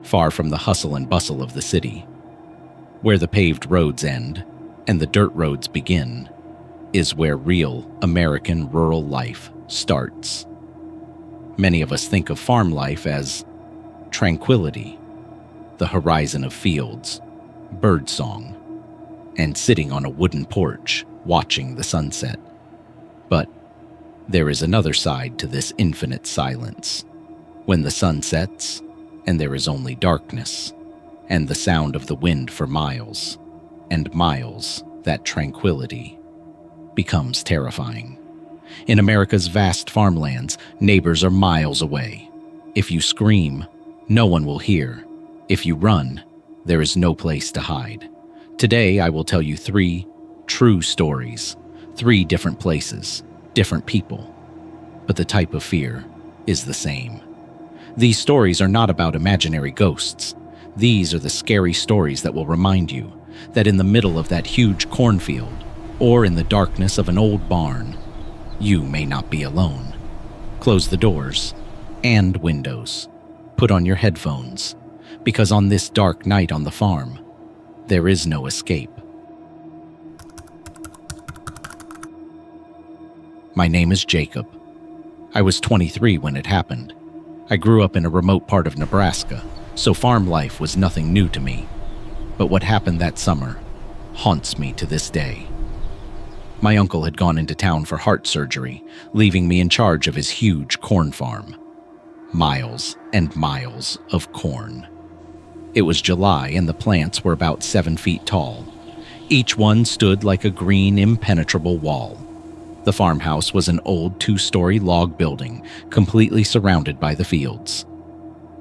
far from the hustle and bustle of the city. Where the paved roads end and the dirt roads begin is where real American rural life starts. Many of us think of farm life as tranquility, the horizon of fields, birdsong, and sitting on a wooden porch watching the sunset. But there is another side to this infinite silence. When the sun sets and there is only darkness and the sound of the wind for miles and miles, that tranquility becomes terrifying. In America's vast farmlands, neighbors are miles away. If you scream, no one will hear. If you run, there is no place to hide. Today, I will tell you 3 true stories, 3 different places, different people, but the type of fear is the same. These stories are not about imaginary ghosts. These are the scary stories that will remind you that in the middle of that huge cornfield, or in the darkness of an old barn, you may not be alone. Close the doors and windows. Put on your headphones, because on this dark night on the farm, there is no escape. My name is Jacob. I was 23 when it happened. I grew up in a remote part of Nebraska, so farm life was nothing new to me. But what happened that summer haunts me to this day. My uncle had gone into town for heart surgery, leaving me in charge of his huge corn farm. Miles and miles of corn. It was July and the plants were about 7 feet tall. Each one stood like a green, impenetrable wall. The farmhouse was an old 2-story log building, completely surrounded by the fields.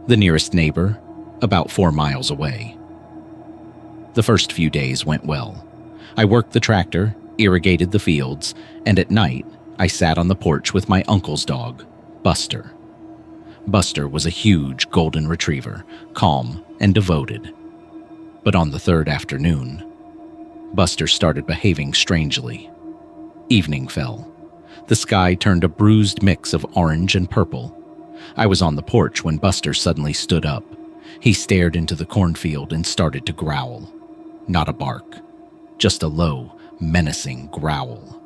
The nearest neighbor, about 4 miles away. The first few days went well. I worked the tractor, irrigated the fields, and at night, I sat on the porch with my uncle's dog, Buster. Buster was a huge golden retriever, calm and devoted. But on the 3rd afternoon, Buster started behaving strangely. Evening fell. The sky turned a bruised mix of orange and purple. I was on the porch when Buster suddenly stood up. He stared into the cornfield and started to growl. Not a bark, just a low, menacing growl.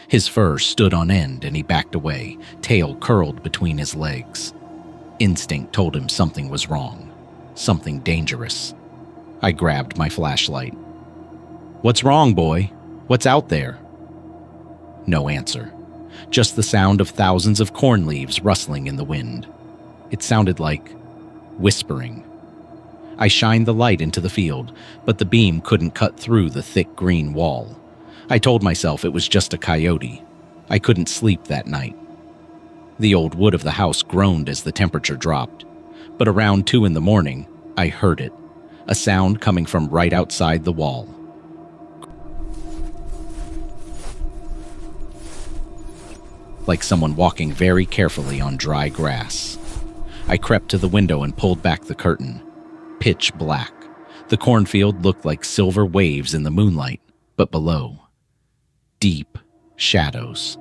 His fur stood on end and he backed away, tail curled between his legs. Instinct told him something was wrong, something dangerous. I grabbed my flashlight. "What's wrong, boy? What's out there?" No answer. Just the sound of thousands of corn leaves rustling in the wind. It sounded like whispering. I shined the light into the field, but the beam couldn't cut through the thick green wall. I told myself it was just a coyote. I couldn't sleep that night. The old wood of the house groaned as the temperature dropped, but around 2 in the morning, I heard it, a sound coming from right outside the wall. Like someone walking very carefully on dry grass. I crept to the window and pulled back the curtain. Pitch black. The cornfield looked like silver waves in the moonlight, but below, deep shadows.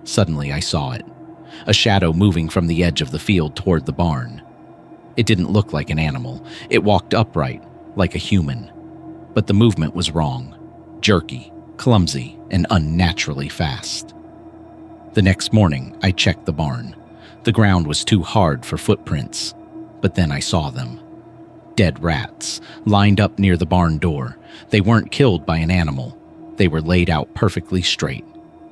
Suddenly I saw it, a shadow moving from the edge of the field toward the barn. It didn't look like an animal. It walked upright, like a human. But the movement was wrong, jerky, clumsy, and unnaturally fast. The next morning, I checked the barn. The ground was too hard for footprints, but then I saw them. Dead rats, lined up near the barn door. They weren't killed by an animal. They were laid out perfectly straight,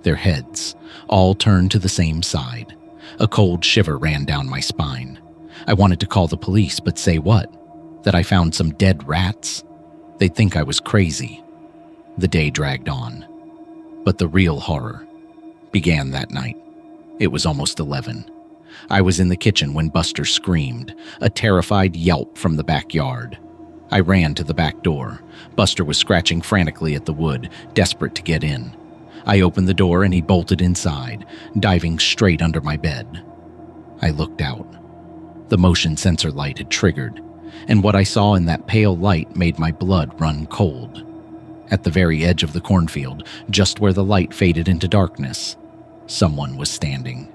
their heads all turned to the same side. A cold shiver ran down my spine. I wanted to call the police, but say what? That I found some dead rats? They'd think I was crazy. The day dragged on, but the real horror began that night. It was almost 11. I was in the kitchen when Buster screamed, a terrified yelp from the backyard. I ran to the back door. Buster was scratching frantically at the wood, desperate to get in. I opened the door and he bolted inside, diving straight under my bed. I looked out. The motion sensor light had triggered, and what I saw in that pale light made my blood run cold. At the very edge of the cornfield, just where the light faded into darkness, someone was standing.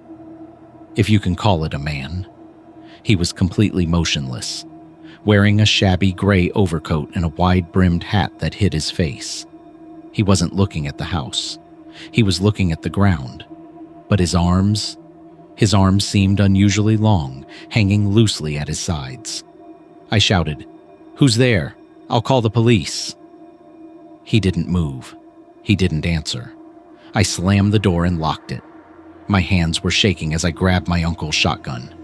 If you can call it a man. He was completely motionless, wearing a shabby gray overcoat and a wide-brimmed hat that hid his face. He wasn't looking at the house. He was looking at the ground. But his arms seemed unusually long, hanging loosely at his sides. I shouted, "Who's there? I'll call the police." He didn't move. He didn't answer. I slammed the door and locked it. My hands were shaking as I grabbed my uncle's shotgun.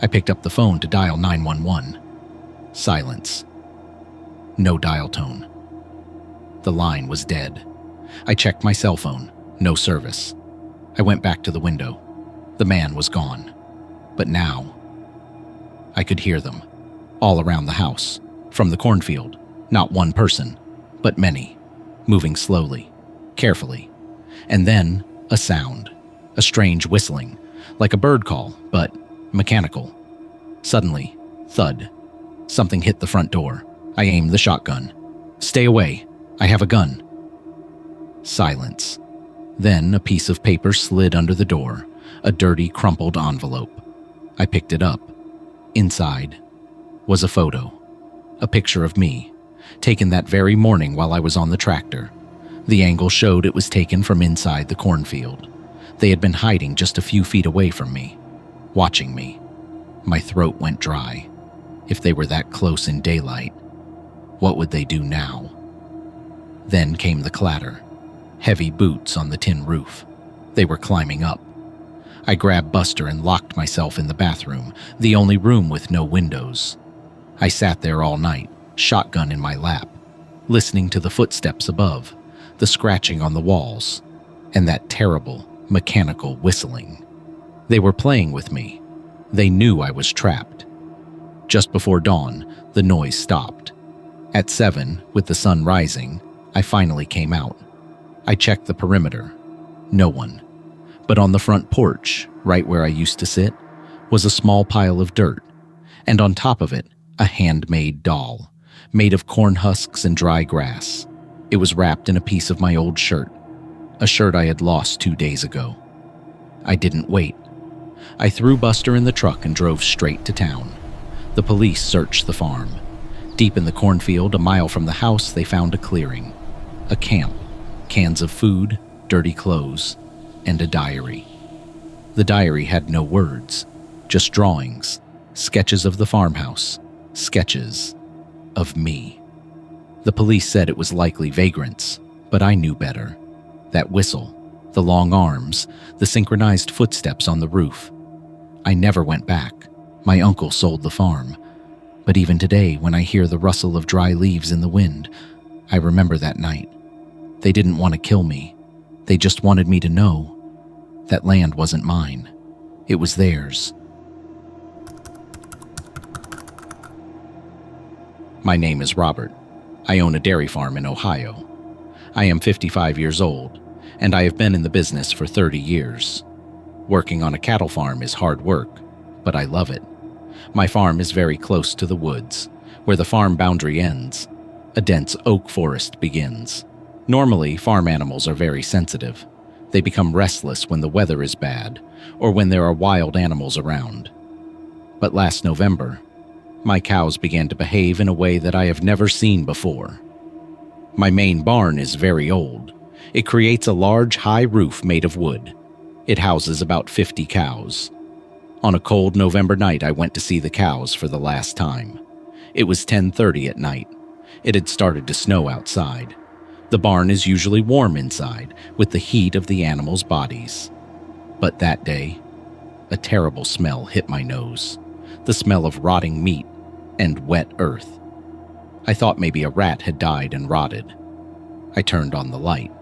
I picked up the phone to dial 911. Silence. No dial tone. The line was dead. I checked my cell phone. No service. I went back to the window. The man was gone. But now, I could hear them, all around the house, from the cornfield. Not one person, but many, moving slowly, carefully. And then, a sound, a strange whistling, like a bird call, but mechanical. Suddenly, thud. Something hit the front door. I aimed the shotgun. "Stay away. I have a gun." Silence. Then a piece of paper slid under the door, a dirty, crumpled envelope. I picked it up. Inside was a photo, a picture of me, taken that very morning while I was on the tractor. The angle showed it was taken from inside the cornfield. They had been hiding just a few feet away from me, watching me. My throat went dry. If they were that close in daylight, what would they do now? Then came the clatter. Heavy boots on the tin roof. They were climbing up. I grabbed Buster and locked myself in the bathroom, the only room with no windows. I sat there all night, shotgun in my lap, listening to the footsteps above, the scratching on the walls, and that terrible, mechanical whistling. They were playing with me. They knew I was trapped. Just before dawn, the noise stopped. At 7, with the sun rising, I finally came out. I checked the perimeter. No one. But on the front porch, right where I used to sit, was a small pile of dirt, and on top of it, a handmade doll, made of corn husks and dry grass. It was wrapped in a piece of my old shirt, a shirt I had lost 2 days ago. I didn't wait. I threw Buster in the truck and drove straight to town. The police searched the farm. Deep in the cornfield, a mile from the house, they found a clearing, a camp, cans of food, dirty clothes, and a diary. The diary had no words, just drawings, sketches of the farmhouse, sketches of me. The police said it was likely vagrants, but I knew better. That whistle, the long arms, the synchronized footsteps on the roof. I never went back. My uncle sold the farm. But even today, when I hear the rustle of dry leaves in the wind, I remember that night. They didn't want to kill me. They just wanted me to know that land wasn't mine. It was theirs. My name is Robert. I own a dairy farm in Ohio. I am 55 years old, and I have been in the business for 30 years. Working on a cattle farm is hard work, but I love it. My farm is very close to the woods, where the farm boundary ends. A dense oak forest begins. Normally, farm animals are very sensitive. They become restless when the weather is bad, or when there are wild animals around. But last November, my cows began to behave in a way that I have never seen before. My main barn is very old. It creates a large, high roof made of wood. It houses about 50 cows. On a cold November night, I went to see the cows for the last time. It was 10:30 at night. It had started to snow outside. The barn is usually warm inside, with the heat of the animals' bodies. But that day, a terrible smell hit my nose. The smell of rotting meat and wet earth. I thought maybe a rat had died and rotted. I turned on the light.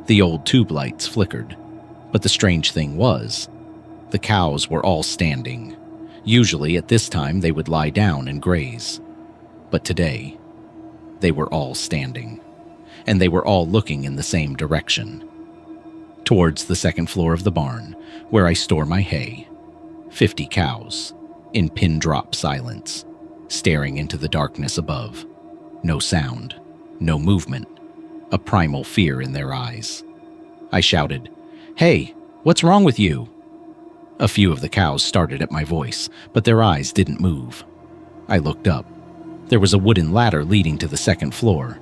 The old tube lights flickered. But the strange thing was, the cows were all standing. Usually at this time they would lie down and graze. But today, they were all standing. And they were all looking in the same direction. Towards the second floor of the barn, where I store my hay. 50 cows, in pin-drop silence, staring into the darkness above. No sound, no movement, a primal fear in their eyes. I shouted, "Hey, what's wrong with you?" A few of the cows started at my voice, but their eyes didn't move. I looked up. There was a wooden ladder leading to the second floor.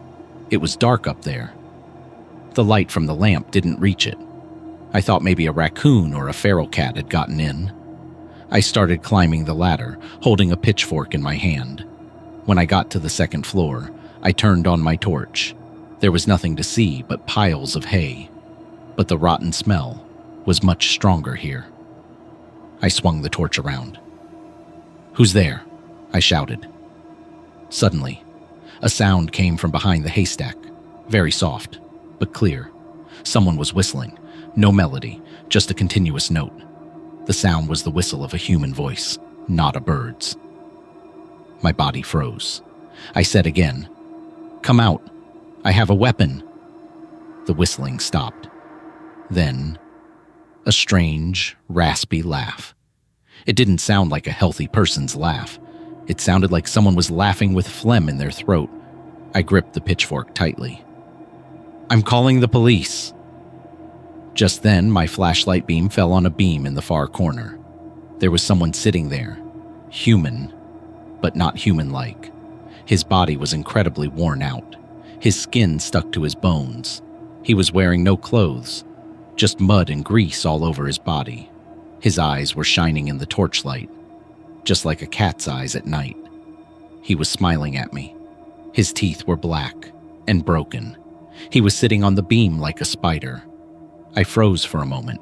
It was dark up there. The light from the lamp didn't reach it. I thought maybe a raccoon or a feral cat had gotten in. I started climbing the ladder, holding a pitchfork in my hand. When I got to the second floor, I turned on my torch. There was nothing to see but piles of hay, but the rotten smell was much stronger here. I swung the torch around. "Who's there?" I shouted. Suddenly, a sound came from behind the haystack, very soft, but clear. Someone was whistling, no melody, just a continuous note. The sound was the whistle of a human voice, not a bird's. My body froze. I said again, "Come out. I have a weapon." The whistling stopped. Then, a strange, raspy laugh. It didn't sound like a healthy person's laugh. It sounded like someone was laughing with phlegm in their throat. I gripped the pitchfork tightly. "I'm calling the police." Just then, my flashlight beam fell on a beam in the far corner. There was someone sitting there, human, but not human-like. His body was incredibly worn out. His skin stuck to his bones. He was wearing no clothes, just mud and grease all over his body. His eyes were shining in the torchlight, just like a cat's eyes at night. He was smiling at me. His teeth were black and broken. He was sitting on the beam like a spider. I froze for a moment.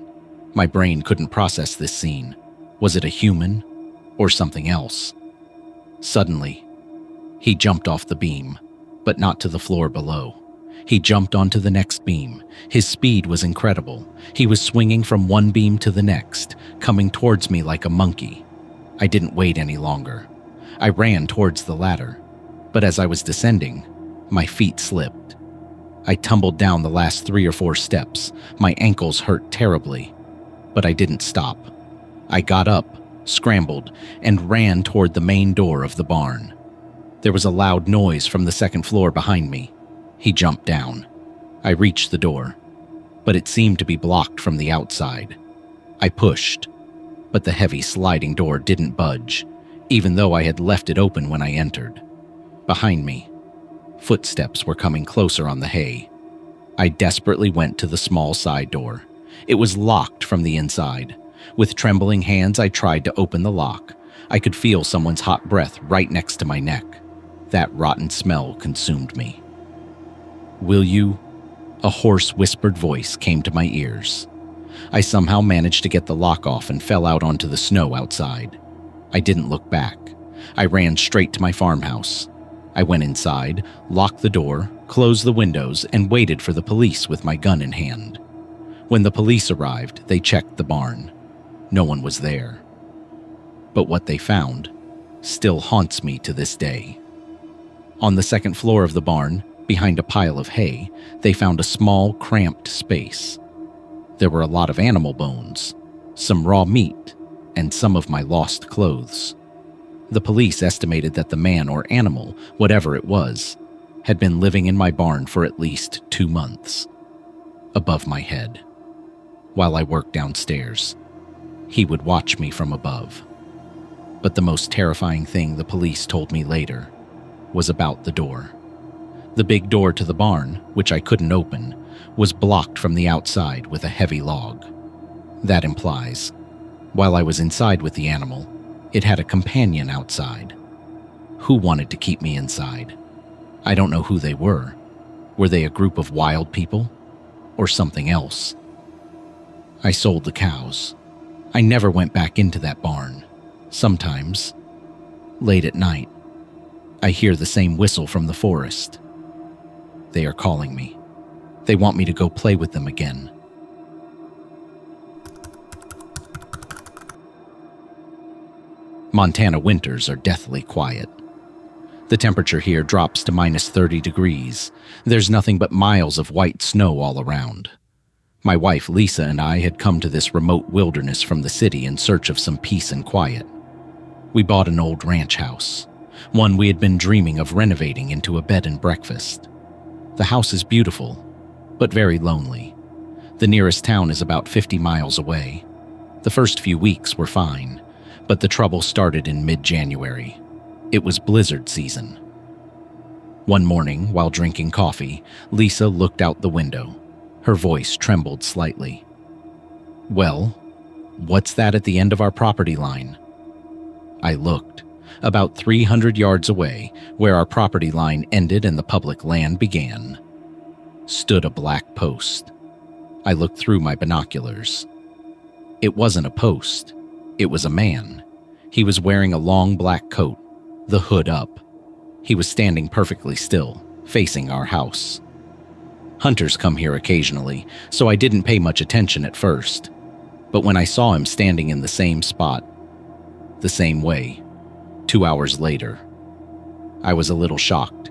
My brain couldn't process this scene. Was it a human or something else? Suddenly, he jumped off the beam, but not to the floor below. He jumped onto the next beam. His speed was incredible. He was swinging from one beam to the next, coming towards me like a monkey. I didn't wait any longer. I ran towards the ladder, but as I was descending, my feet slipped. I tumbled down the last 3 or 4 steps. My ankles hurt terribly, but I didn't stop. I got up, scrambled, and ran toward the main door of the barn. There was a loud noise from the second floor behind me. He jumped down. I reached the door, but it seemed to be blocked from the outside. I pushed, but the heavy sliding door didn't budge, even though I had left it open when I entered. Behind me, footsteps were coming closer on the hay. I desperately went to the small side door. It was locked from the inside. With trembling hands, I tried to open the lock. I could feel someone's hot breath right next to my neck. That rotten smell consumed me. "Will you?" A hoarse, whispered voice came to my ears. I somehow managed to get the lock off and fell out onto the snow outside. I didn't look back. I ran straight to my farmhouse. I went inside, locked the door, closed the windows, and waited for the police with my gun in hand. When the police arrived, they checked the barn. No one was there. But what they found still haunts me to this day. On the second floor of the barn, behind a pile of hay, they found a small, cramped space. There were a lot of animal bones, some raw meat, and some of my lost clothes. The police estimated that the man or animal, whatever it was, had been living in my barn for at least 2 months. Above my head, while I worked downstairs, he would watch me from above. But the most terrifying thing the police told me later was about the door. The big door to the barn, which I couldn't open, was blocked from the outside with a heavy log. That implies, while I was inside with the animal, it had a companion outside. Who wanted to keep me inside? I don't know who they were. Were they a group of wild people? Or something else? I sold the cows. I never went back into that barn. Sometimes, late at night, I hear the same whistle from the forest. They are calling me. They want me to go play with them again. Montana winters are deathly quiet. The temperature here drops to minus 30 degrees. There's nothing but miles of white snow all around. My wife Lisa and I had come to this remote wilderness from the city in search of some peace and quiet. We bought an old ranch house, one we had been dreaming of renovating into a bed and breakfast. The house is beautiful, but very lonely. The nearest town is about 50 miles away. The first few weeks were fine, but the trouble started in mid-January. It was blizzard season. One morning, while drinking coffee, Lisa looked out the window. Her voice trembled slightly. "Well, what's that at the end of our property line?" I looked. About 300 yards away, where our property line ended and the public land began, stood a black post. I looked through my binoculars. It wasn't a post. It was a man. He was wearing a long black coat, the hood up. He was standing perfectly still, facing our house. Hunters come here occasionally, so I didn't pay much attention at first. But when I saw him standing in the same spot, the same way, 2 hours later, I was a little shocked.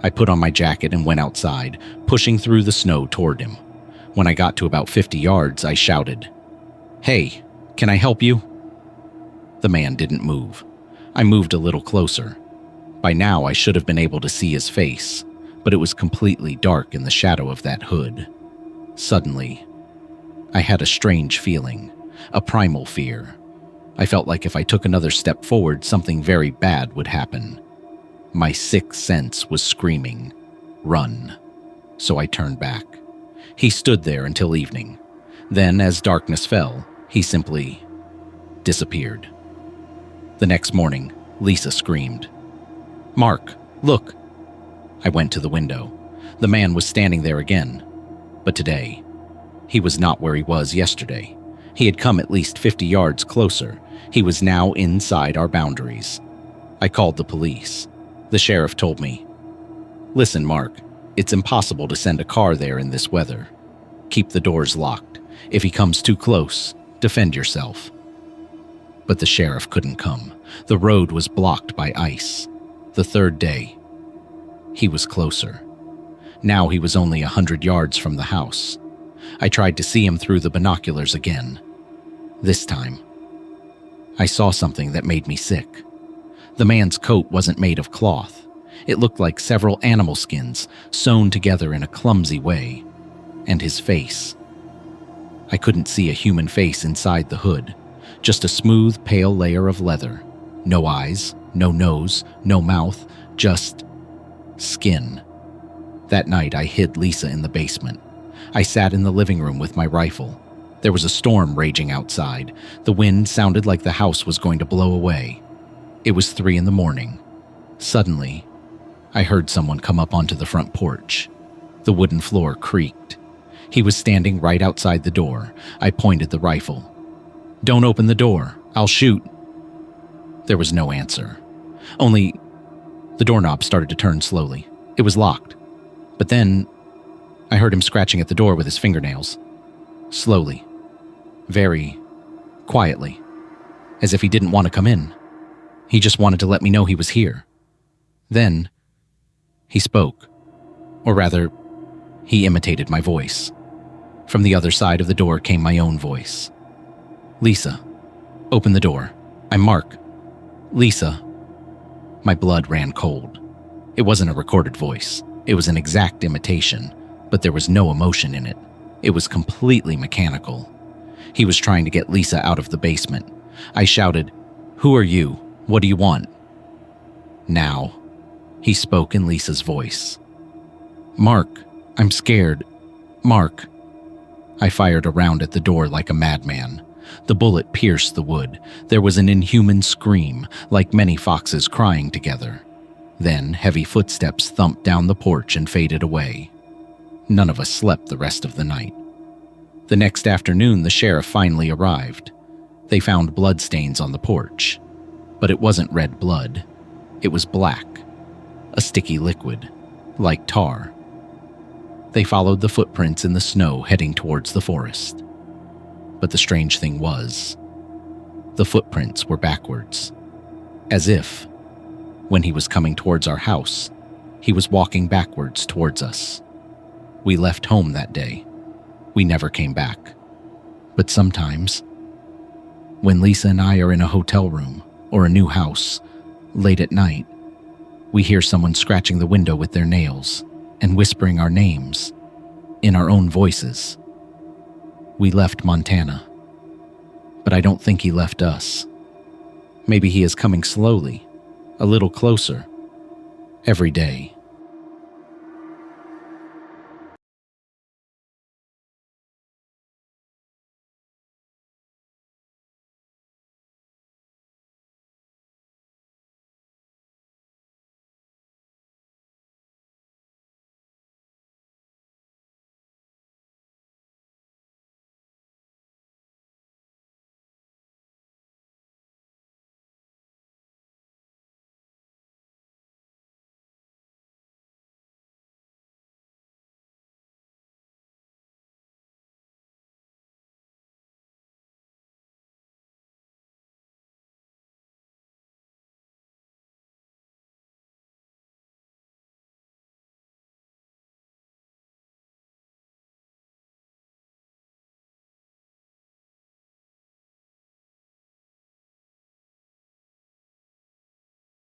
I put on my jacket and went outside, pushing through the snow toward him. When I got to about 50 yards, I shouted, "Hey, can I help you?" The man didn't move. I moved a little closer. By now, I should have been able to see his face, but it was completely dark in the shadow of that hood. Suddenly, I had a strange feeling, a primal fear. I felt like if I took another step forward, something very bad would happen. My sixth sense was screaming, "Run!" So I turned back. He stood there until evening. Then, as darkness fell, he simply disappeared. The next morning, Lisa screamed, "Mark, look!" I went to the window. The man was standing there again, but today, he was not where he was yesterday. He had come at least 50 yards closer. He was now inside our boundaries. I called the police. The sheriff told me, "Listen, Mark, it's impossible to send a car there in this weather. Keep the doors locked. If he comes too close, defend yourself." But the sheriff couldn't come. The road was blocked by ice. The third day, he was closer. Now he was only 100 yards from the house. I tried to see him through the binoculars again. This time, I saw something that made me sick. The man's coat wasn't made of cloth. It looked like several animal skins sewn together in a clumsy way. And his face. I couldn't see a human face inside the hood, just a smooth, pale layer of leather. No eyes, no nose, no mouth, just skin. That night, I hid Lisa in the basement. I sat in the living room with my rifle. There was a storm raging outside. The wind sounded like the house was going to blow away. It was 3 a.m. Suddenly, I heard someone come up onto the front porch. The wooden floor creaked. He was standing right outside the door. I pointed the rifle. "Don't open the door. I'll shoot." There was no answer. Only the doorknob started to turn slowly. It was locked. But then I heard him scratching at the door with his fingernails. Slowly. Very quietly. As if he didn't want to come in. He just wanted to let me know he was here. Then he spoke. Or rather, he imitated my voice. From the other side of the door came my own voice. "Lisa, open the door. I'm Mark. Lisa." My blood ran cold. It wasn't a recorded voice. It was an exact imitation, but there was no emotion in it. It was completely mechanical. He was trying to get Lisa out of the basement. I shouted, "Who are you? What do you want?" Now, he spoke in Lisa's voice. "Mark, I'm scared. Mark." I fired a round at the door like a madman. The bullet pierced the wood. There was an inhuman scream, like many foxes crying together. Then heavy footsteps thumped down the porch and faded away. None of us slept the rest of the night. The next afternoon, the sheriff finally arrived. They found bloodstains on the porch. But it wasn't red blood. It was black. A sticky liquid, like tar. They followed the footprints in the snow heading towards the forest. But the strange thing was, the footprints were backwards. As if, when he was coming towards our house, he was walking backwards towards us. We left home that day. We never came back. But sometimes, when Lisa and I are in a hotel room or a new house, late at night, we hear someone scratching the window with their nails and whispering our names in our own voices. We left Montana, but I don't think he left us. Maybe he is coming slowly, a little closer, every day.